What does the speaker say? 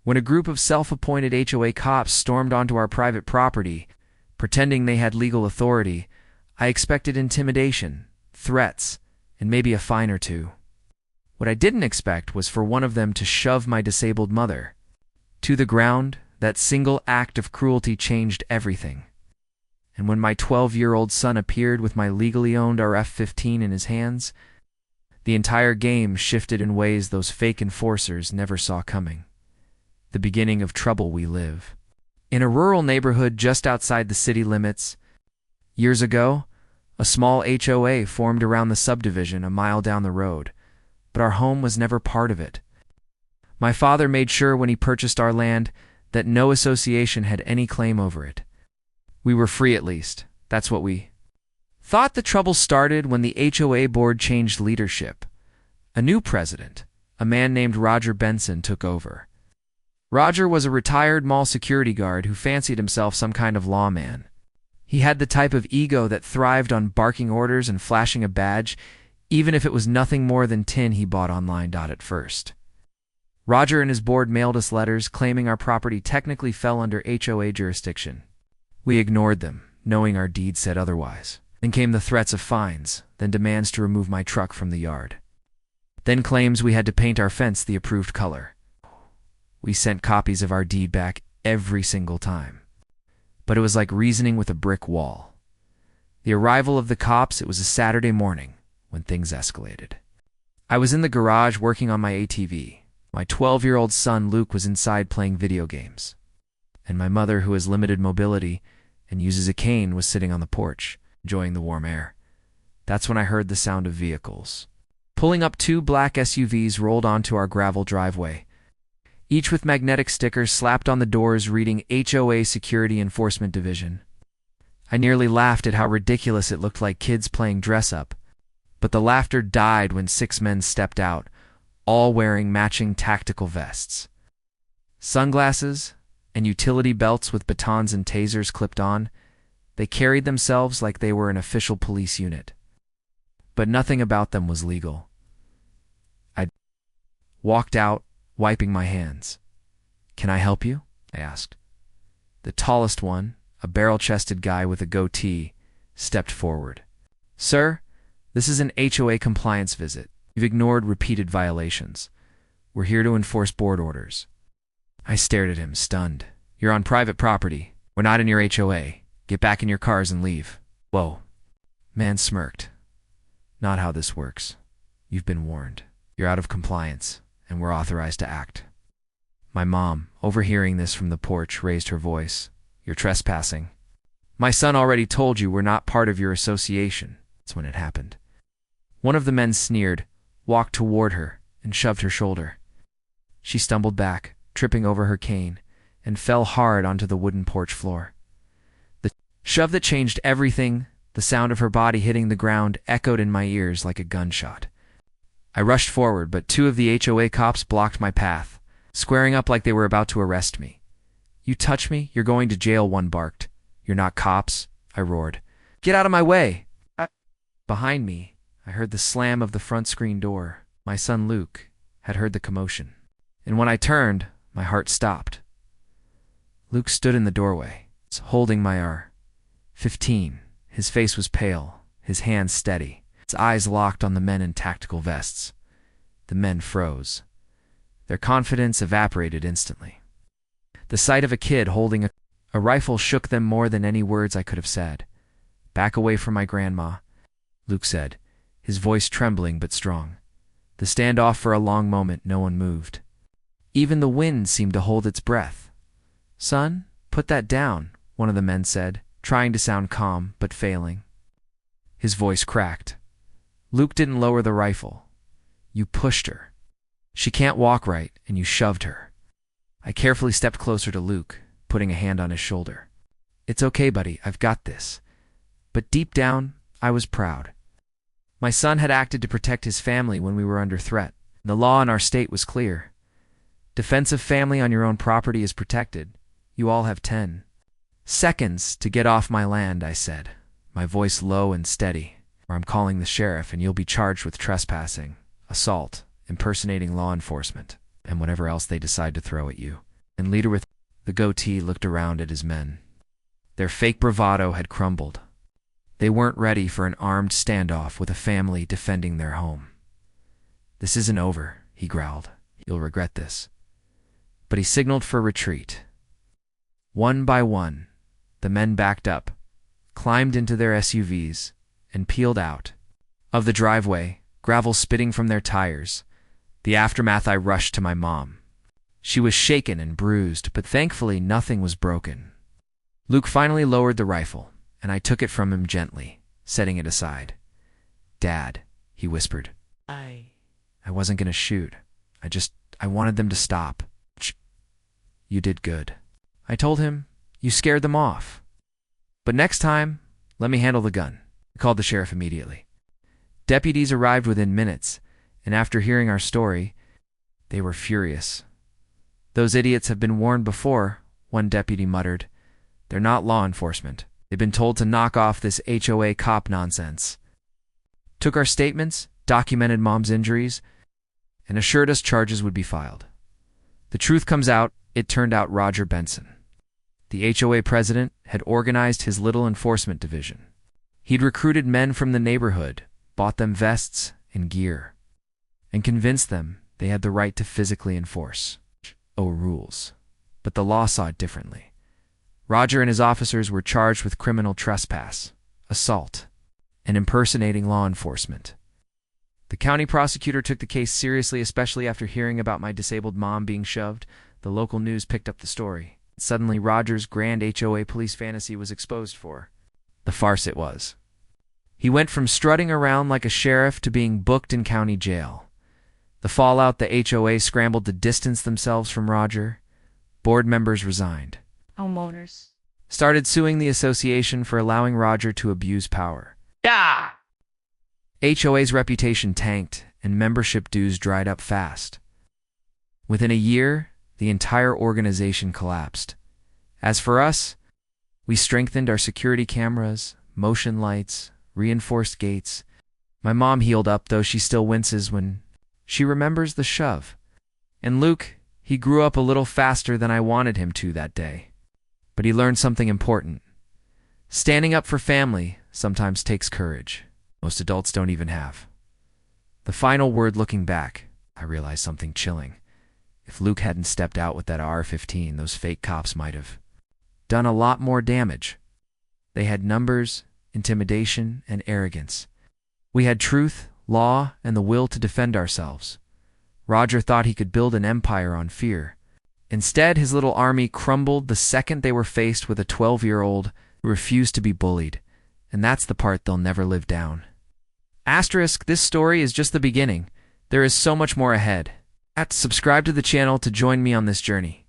When a group of self-appointed HOA cops stormed onto our private property, pretending they had legal authority, I expected intimidation, threats, and maybe a fine or two. What I didn't expect was for one of them to shove my disabled mother to the ground. That single act of cruelty changed everything. And when my 12-year-old son appeared with my legally owned AR-15 in his hands, the entire game shifted in ways those fake enforcers never saw coming. The beginning of trouble we live. In a rural neighborhood just outside the city limits, years ago, a small HOA formed around the subdivision a mile down the road, but our home was never part of it. My father made sure when he purchased our land that no association had any claim over it. We were free at least. That's what we thought. The trouble started when the HOA board changed leadership. A new president, a man named Roger Benson, took over. Roger was a retired mall security guard who fancied himself some kind of lawman. He had the type of ego that thrived on barking orders and flashing a badge, even if it was nothing more than tin he bought online. At first, Roger and his board mailed us letters claiming our property technically fell under HOA jurisdiction. We ignored them, knowing our deed said otherwise. Then came the threats of fines, then demands to remove my truck from the yard. Then claims we had to paint our fence the approved color. We sent copies of our deed back every single time. But it was like reasoning with a brick wall. The arrival of the cops, it was a Saturday morning when things escalated. I was in the garage working on my ATV. My 12-year-old son Luke was inside playing video games. And my mother, who has limited mobility and uses a cane, was sitting on the porch, enjoying the warm air. That's when I heard the sound of vehicles. Pulling up, 2 black SUVs rolled onto our gravel driveway, each with magnetic stickers slapped on the doors reading HOA Security Enforcement Division. I nearly laughed at how ridiculous it looked, like kids playing dress-up. But the laughter died when 6 men stepped out, all wearing matching tactical vests, sunglasses, and utility belts with batons and tasers clipped on. They carried themselves like they were an official police unit. But nothing about them was legal. I walked out, wiping my hands. "Can I help you?" I asked. The tallest one, a barrel-chested guy with a goatee, stepped forward. "Sir, this is an HOA compliance visit. You've ignored repeated violations. We're here to enforce board orders." I stared at him, stunned. "You're on private property. We're not in your HOA. Get back in your cars and leave." "Whoa." Man smirked. "Not how this works. You've been warned. You're out of compliance, and we're authorized to act." My mom, overhearing this from the porch, raised her voice. "You're trespassing. My son already told you we're not part of your association." That's when it happened. One of the men sneered, walked toward her, and shoved her shoulder. She stumbled back, tripping over her cane, and fell hard onto the wooden porch floor. The shove that changed everything, the sound of her body hitting the ground, echoed in my ears like a gunshot. I rushed forward, but 2 of the HOA cops blocked my path, squaring up like they were about to arrest me. "You touch me, you're going to jail," one barked. "You're not cops," I roared. "Get out of my way!" Behind me, I heard the slam of the front screen door. My son Luke had heard the commotion. And when I turned, my heart stopped. Luke stood in the doorway, holding my AR-15. His face was pale, his hands steady, his eyes locked on the men in tactical vests. The men froze. Their confidence evaporated instantly. The sight of a kid holding a rifle shook them more than any words I could have said. "Back away from my grandma," Luke said, his voice trembling but strong. The standoff for a long moment, no one moved. Even the wind seemed to hold its breath. "Son, put that down," one of the men said, trying to sound calm but failing. His voice cracked. "Luke didn't lower the rifle. You pushed her. She can't walk right, and you shoved her." I carefully stepped closer to Luke, putting a hand on his shoulder. "It's okay, buddy, I've got this." But deep down, I was proud. My son had acted to protect his family when we were under threat. The law in our state was clear. Defense of family on your own property is protected. You all have 10 seconds to get off my land, I said, my voice low and steady, or I'm calling the sheriff and you'll be charged with trespassing, assault, impersonating law enforcement, and whatever else they decide to throw at you. And leader with the goatee looked around at his men. Their fake bravado had crumbled. They weren't ready for an armed standoff with a family defending their home. "This isn't over," he growled. "You'll regret this." But he signaled for retreat. One by one, the men backed up, climbed into their SUVs, and peeled out. Of the driveway, gravel spitting from their tires. The aftermath, I rushed to my mom. She was shaken and bruised, but thankfully nothing was broken. Luke finally lowered the rifle, and I took it from him gently, setting it aside. "Dad," he whispered. I wasn't going to shoot. I wanted them to stop." "You did good." I told him. "You scared them off. But next time, let me handle the gun." I called the sheriff immediately. Deputies arrived within minutes, and after hearing our story, they were furious. "Those idiots have been warned before," one deputy muttered. "They're not law enforcement. They've been told to knock off this HOA cop nonsense." Took our statements, documented Mom's injuries, and assured us charges would be filed. The truth comes out, it turned out Roger Benson, the HOA president, had organized his little enforcement division. He'd recruited men from the neighborhood, bought them vests and gear, and convinced them they had the right to physically enforce rules. But the law saw it differently. Roger and his officers were charged with criminal trespass, assault, and impersonating law enforcement. The county prosecutor took the case seriously, especially after hearing about my disabled mom being shoved. The local news picked up the story. Suddenly, Roger's grand HOA police fantasy was exposed for the farce it was. He went from strutting around like a sheriff to being booked in county jail. The fallout, the HOA scrambled to distance themselves from Roger. Board members resigned. Homeowners Started suing the association for allowing Roger to abuse power. HOA's reputation tanked, and membership dues dried up fast. Within a year, the entire organization collapsed. As for us, we strengthened our security cameras, motion lights, reinforced gates. My mom healed up, though she still winces when she remembers the shove. And Luke, he grew up a little faster than I wanted him to that day. But he learned something important. Standing up for family sometimes takes courage. Most adults don't even have. The final word, looking back, I realized something chilling. If Luke hadn't stepped out with that AR-15, those fake cops might have done a lot more damage. They had numbers, intimidation, and arrogance. We had truth, law, and the will to defend ourselves. Roger thought he could build an empire on fear. Instead, his little army crumbled the second they were faced with a 12-year-old who refused to be bullied. And that's the part they'll never live down. Asterisk, this story is just the beginning. There is so much more ahead. Subscribe to the channel to join me on this journey.